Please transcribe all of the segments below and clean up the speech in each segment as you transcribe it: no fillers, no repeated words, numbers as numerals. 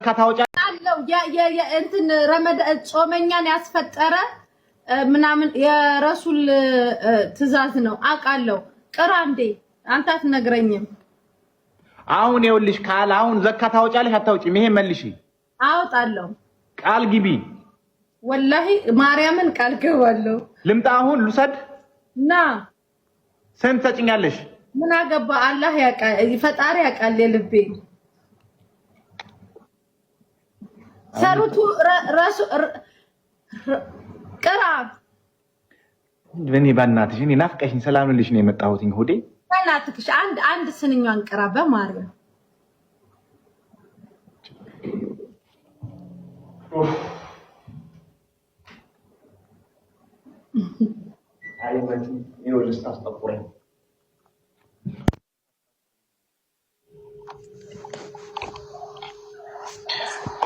ካታውጫለው እንትን ረመዳን ጾመኛን ያስፈጠረ ምናምን የረሱል ትእዛዝ ነው አቃለው ቅራ እንዴ አንተ አትነግረኝም አሁን ይኸውልሽ ካል አሁን ዘካ ታውጫለሽ አታውጪም ይሄ መልሺ አውጣለሁ ቃል ግቢ ወላሂ ማርያምን ቃል ገባለሁ ልምጣ አሁን ልውሰድ ና ስንት ተጭኛለሽ ምን አገባ አላህ ያቃል ፈጣሪ ያቃል የልቤ ሰሩቱ ራሱ ቅራ ወኔ ባናትሽ እኔ ናፍቀሽኝ ሰላም ልልሽ ነው የመጣሁትኝ ሆዴ ባናትሽ አንድ ስንኛን ቅራ በማርያም አይመት ይወልስ ታስጠቁረኝ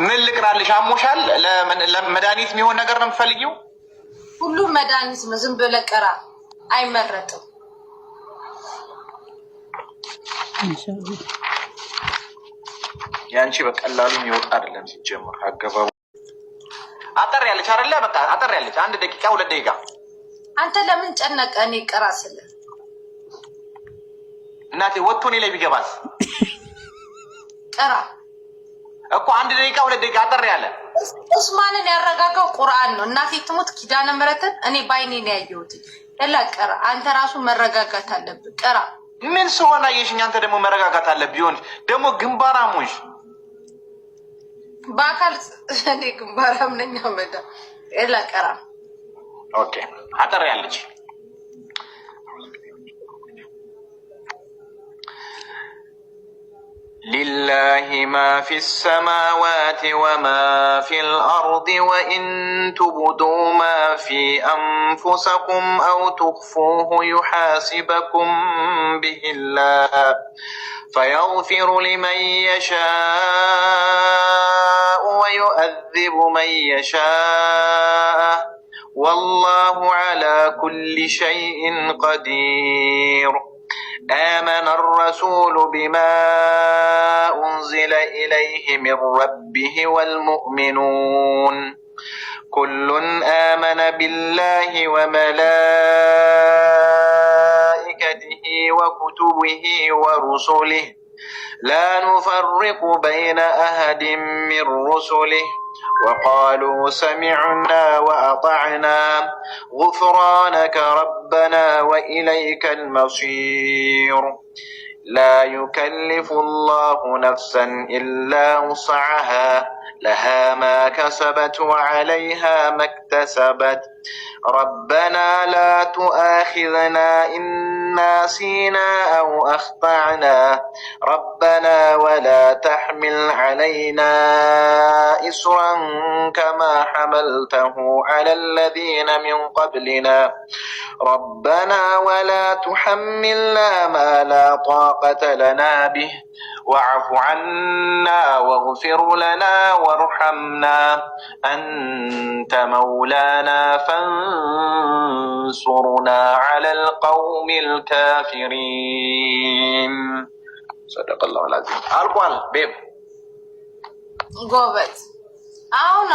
ምን ልቅራልሽ አሞሻል ለመድኃኒት የሚሆን ነገር ነው የምፈልጊው ሁሉ መድኃኒት ነው ዝም ብለህ ቅራ አይመረጥም ኢንሻአላህ ያንቺ በቀላሉ የሚወጣ አይደለም ሲጀምር አገባቡ አጠር ያለች አይደለ በቃ አጠር ያለች 1 ደቂቃ 2 ደቂቃ አንተ ለምን ጨነቀ እኔ ቅራ ስለ እናቴ ወጥቶ እኔ ላይ ቢገባስ ቅራ እኮ 1 ደቂቃ 2 ደቂቃ አጠር ያለ ኡስማንን ያረጋጋው ቁርአን ነው እናቴ ትሙት ኪዳነ ምህረትን እኔ ባይኔ ነው ያየሁት ለላ ቅራ አንተ ራሱ መረጋጋት አለብህ ቅራ ምን ሰውና የሽኛ አንተ ደግሞ መረጋጋት አለብህ ቢሆን ደግሞ ግንባራሞሽ በአካል እኔ ግንባራም ነኝ አመዳ ለላ ቅራ ኦኬ አጠር ያለች لله ما في السماوات وما في الأرض وإن تبدوا ما في أنفسكم أو تخفوه يحاسبكم به الله فيغفر لمن يشاء ويؤذب من يشاء والله على كل شيء قدير آمن الرسول بما أنزل إليه من ربه والمؤمنون كل آمن بالله وملائكته وكتبه ورسله لا نفرق بين أحد من رسله وقالوا سمعنا وأطعنا غفرانك ربنا وإليك المصير لا يكلف الله نفسا إلا وسعها لها ما كسبت وعليها ما اكتسبت ربنا لا تؤاخذنا إن نسينا أو أخطأنا ربنا ولا تحمل علينا إصرا كما حملته على الذين من قبلنا ربنا ولا تحملنا ما لا طاقة لنا به واعف عنا واغفر لنا وارحمنا أنت مولانا فانصرنا على القوم الكافرين صدق الله العظيم أرقوال بيب ጎበዝ አሁን